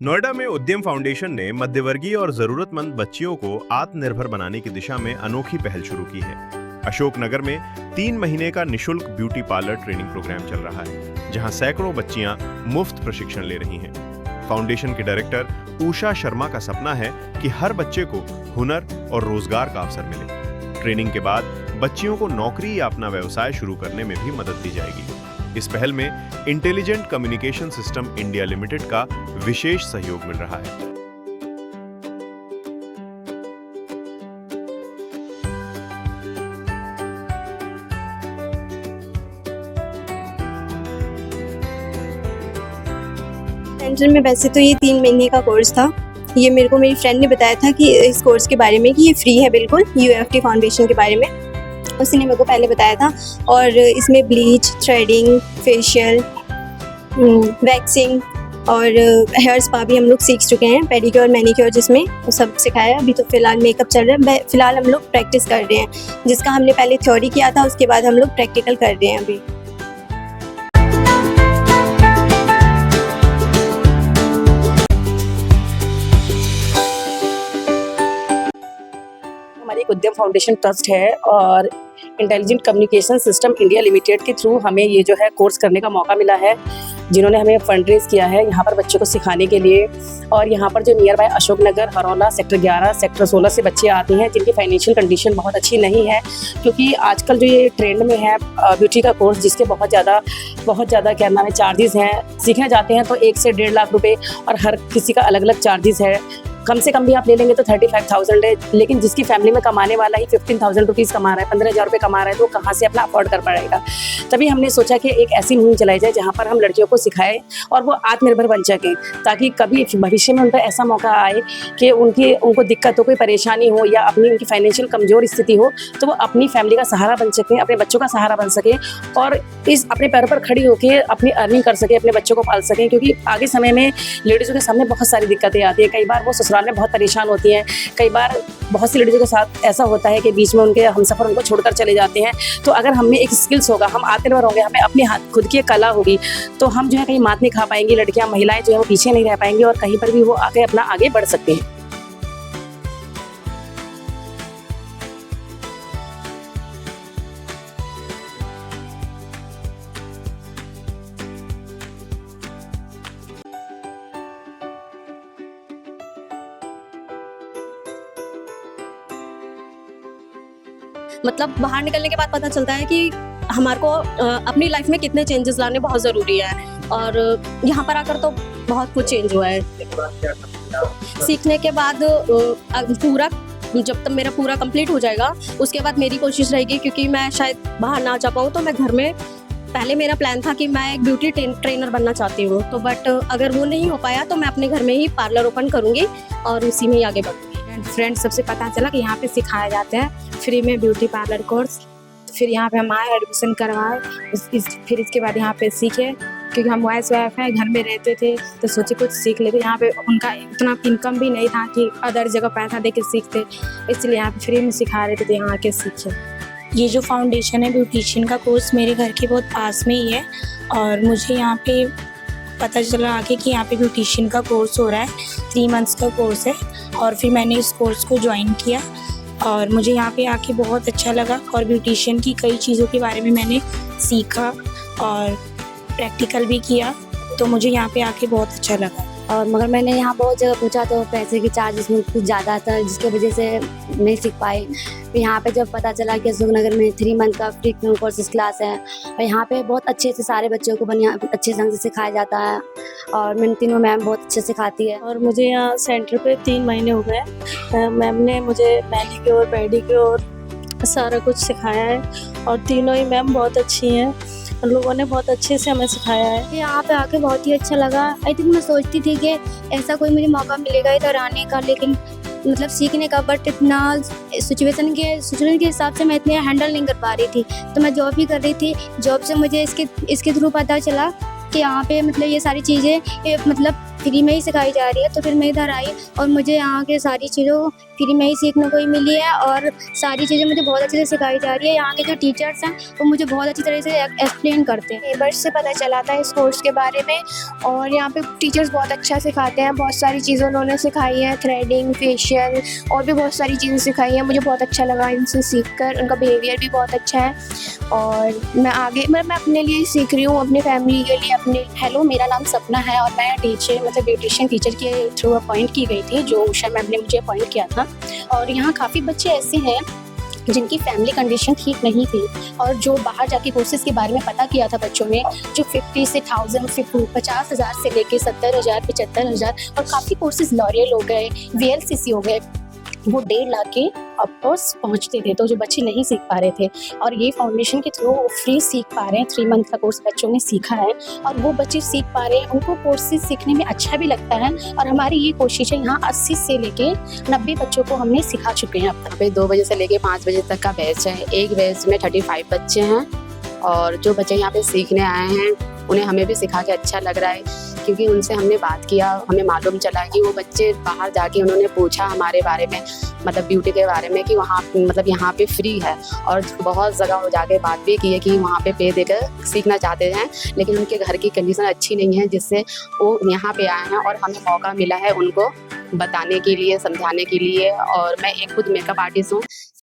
नोएडा में उद्यम फाउंडेशन ने मध्यवर्गीय और जरूरतमंद बच्चियों को आत्मनिर्भर बनाने की दिशा में अनोखी पहल शुरू की है। अशोकनगर में 3 महीने का निशुल्क ब्यूटी पार्लर ट्रेनिंग प्रोग्राम चल रहा है, जहां सैकड़ों बच्चियां मुफ्त प्रशिक्षण ले रही हैं। फाउंडेशन के डायरेक्टर उषा शर्मा का सपना है कि हर बच्चे को हुनर और रोजगार का अवसर मिले। ट्रेनिंग के बाद बच्चियों को नौकरी या अपना व्यवसाय शुरू करने में भी मदद दी जाएगी। इस पहल में intelligent communication system India limited का विशेष सहयोग मिल रहा है। सेंटर में वैसे तो ये 3 महीने का कोर्स था। ये मेरे को मेरी फ्रेंड ने बताया था कि इस कोर्स के बारे में कि ये फ्री है बिल्कुल, यूएफटी फाउंडेशन के बारे में उसने मेरे को पहले बताया था। और इसमें ब्लीच, थ्रेडिंग, फेशियल, वैक्सिंग और हेयर स्पा भी हम लोग सीख चुके हैं। पेडिक्योर, मैनिक्योर जिसमें वो सब सिखाया। अभी तो फिलहाल मेकअप चल रहा है। फिलहाल हम लोग प्रैक्टिस कर रहे हैं, जिसका हमने पहले थ्योरी किया था, उसके बाद हम लोग प्रैक्टिकल कर रहे हैं अभी। हमारी एक उद्यम फाउंडेशन ट्रस्ट है और intelligent communication system India limited के थ्रू हमें ये जो है कोर्स करने का मौका मिला है, जिन्होंने हमें फंड रेज किया है यहाँ पर बच्चों को सिखाने के लिए। और यहाँ पर जो near by Ashoknagar, Harola, sector 11, sector 16 से बच्चे आते हैं जिनकी फाइनेंशियल कंडीशन बहुत अच्छी नहीं है, क्योंकि आजकल जो ये ट्रेंड में है ब्यूटी का कोर्स, जिसके बहुत ज़्यादा क्या नाम है चार्जेस हैं। सीखने जाते हैं तो 1 से 1.5 लाख रुपए और हर किसी का अलग अलग चार्जेस है। कम से कम भी आप ले लेंगे तो 35,000 है, लेकिन जिसकी फैमिली में कमाने वाला ही 15,000 रुपीज़ कमा रहा है, 15,000 रुपये कमा रहा है, तो कहाँ से अपना अफोर्ड कर पाएगा। तभी हमने सोचा कि एक ऐसी मुहिम चलाई जाए जहाँ पर हम लड़कियों को सिखाएं और वो आत्मनिर्भर बन सकें, ताकि कभी भविष्य में उन पर ऐसा मौका आए कि उनको दिक्कत हो, कोई परेशानी हो या उनकी फाइनेंशियल कमज़ोर स्थिति हो, तो वो अपनी फैमिली का सहारा बन सकें, अपने बच्चों का सहारा बन सकें और इस अपने पैरों पर खड़ी होकर अपनी अर्निंग कर सकें, अपने बच्चों को पाल सकें। क्योंकि आगे समय में लेडीज़ों के सामने बहुत सारी दिक्कतें आती हैं। कई बार वो ससुराल में बहुत परेशान होती हैं। कई बार बहुत सी लड़कियों के साथ ऐसा होता है कि बीच में उनके हमसफर उनको छोड़कर चले जाते हैं। तो अगर हम में एक स्किल्स होगा, हम आत्मनिर्भर होंगे, हमें अपनी हाथ खुद की कला होगी, तो हम जो है कहीं मात नहीं खा पाएंगी। लड़कियां, महिलाएं जो है वो पीछे नहीं रह पाएंगी और कहीं पर भी वो आगे बढ़ सकते हैं। मतलब बाहर निकलने के बाद पता चलता है कि हमारे को अपनी लाइफ में कितने चेंजेस लाने बहुत ज़रूरी है। और यहाँ पर आकर तो बहुत कुछ चेंज हुआ है। सीखने के बाद जब तक मेरा पूरा कंप्लीट हो जाएगा, उसके बाद मेरी कोशिश रहेगी, क्योंकि मैं शायद बाहर ना जा पाऊँ, तो मैं घर में, पहले मेरा प्लान था कि मैं एक ब्यूटी ट्रेनर बनना चाहती हूँ, तो बट अगर वो नहीं हो पाया तो मैं अपने घर में ही पार्लर ओपन करूँगी और उसी में ही आगे बढ़ूँगी। फ्रेंड सबसे पता चला कि यहाँ पे सिखाया जाता है फ्री में ब्यूटी पार्लर कोर्स। फिर यहाँ पे हम आए, एडमिशन करवाए, फिर इसके बाद यहाँ पे सीखे। क्योंकि हम वाइफ हैं, घर में रहते थे, तो सोचे कुछ सीख लेते। यहाँ पे उनका इतना इनकम भी नहीं था कि अदर जगह पैसा दे के सीखते, इसलिए यहाँ पे फ्री में सिखा रहे थे, तो यहाँ आके सीखे। ये जो फाउंडेशन है ब्यूटिशियन का कोर्स, मेरे घर के बहुत पास में ही है और मुझे यहाँ पे पता चला आगे कि यहाँ पे ब्यूटिशियन का कोर्स हो रहा है। 3 मंथ्स का कोर्स है और फिर मैंने इस कोर्स को ज्वाइन किया और मुझे यहाँ पे आके बहुत अच्छा लगा और ब्यूटिशियन की कई चीज़ों के बारे में मैंने सीखा और प्रैक्टिकल भी किया, तो मुझे यहाँ पे आके बहुत अच्छा लगा। और मगर मैंने यहाँ बहुत जगह पूछा तो पैसे की चार्जेस में कुछ ज़्यादा था, जिसकी वजह से नहीं सीख पाई। फिर यहाँ पे जब पता चला कि अशोकनगर में 3 मंथ का फ्री कोर्सेज क्लास है और यहाँ पे बहुत अच्छे से सारे बच्चों को बढ़िया अच्छे ढंग से सिखाया जाता है और मेरी तीनों मैम बहुत अच्छे सिखाती है। और मुझे यहाँ सेंटर पे 3 महीने हो गए। मैम ने मुझे मैनिक्योर, पेडिक्योर सारा कुछ सिखाया है और तीनों ही मैम बहुत अच्छी हैं। लोगों ने बहुत अच्छे से हमें सिखाया है। यहाँ पे आके बहुत ही अच्छा लगा। आई थिंक मैं सोचती थी कि ऐसा कोई मुझे मौका मिलेगा इधर आने का, लेकिन मतलब सीखने का, बट इतना सिचुएशन के हिसाब से मैं इतने हैंडल नहीं कर पा रही थी। तो मैं जॉब भी कर रही थी। जॉब से मुझे इसके थ्रू पता चला कि यहाँ पे मतलब ये सारी चीज़ें मतलब फ्री में ही सिखाई जा रही है। तो फिर मैं इधर आई और मुझे यहाँ के सारी चीज़ों फ्री में ही सीखने को ही मिली है और सारी चीज़ें मुझे बहुत अच्छे से सिखाई जा रही है। यहाँ के जो टीचर्स हैं वो मुझे बहुत अच्छी तरह से एक्सप्लेन करते हैं। नेबर्स से पता चला था इस कोर्स के बारे में और यहाँ पे टीचर्स बहुत अच्छा सिखाते हैं। बहुत सारी चीज़ें उन्होंने सिखाई हैं, थ्रेडिंग, फेशियल और भी बहुत सारी चीज़ें सिखाई हैं। मुझे बहुत अच्छा लगा इनसे सीखकर, उनका बिहेवियर भी बहुत अच्छा है और मैं आगे मैं अपने लिए सीख रही हूँ, अपनी फैमिली के लिए अपने। हेलो, मेरा नाम सपना है और मैं टीचर मतलब ब्यूटिशियन टीचर के थ्रू अपॉइंट की गई थी, जो उषा मैम ने मुझे अपॉइंट किया था। और यहाँ काफ़ी बच्चे ऐसे हैं जिनकी फैमिली कंडीशन ठीक नहीं थी और जो बाहर जाके कोर्सेज़ के बारे में पता किया था बच्चों ने, जो 50 से 50,000 से लेके 70,000 75,000 और काफ़ी कोर्सेज़ लॉरियल हो गए, VLCC हो गए, वो 1.5 लाख के अपवर्ड्स पहुँचते थे। तो जो बच्चे नहीं सीख पा रहे थे और ये फाउंडेशन के थ्रू वो फ्री सीख पा रहे हैं। 3 मंथ का कोर्स बच्चों ने सीखा है और वो बच्चे सीख पा रहे हैं, उनको कोर्सेज सीखने में अच्छा भी लगता है। और हमारी ये कोशिश है, यहाँ 80 से लेके 90 बच्चों को हमने सिखा चुके हैं अब तक। पे 2 बजे से लेके 5 बजे तक का बैच है। एक बैच में 35 बच्चे हैं और जो बच्चे यहाँ पे सीखने आए हैं उन्हें हमें भी सिखा के अच्छा लग रहा है, क्योंकि उनसे हमने बात किया, हमें मालूम चला कि वो बच्चे बाहर जाके उन्होंने पूछा हमारे बारे में, मतलब ब्यूटी के बारे में, कि वहाँ मतलब यहाँ पे फ्री है। और बहुत जगह वो जाके बात भी की है कि वहाँ पे देकर सीखना चाहते हैं, लेकिन उनके घर की कंडीशन अच्छी नहीं है, जिससे वो यहाँ पे आए हैं और हमें मौका मिला है उनको बताने के लिए, समझाने के लिए। और मैं एक खुद मेकअप आर्टिस्ट हूँ,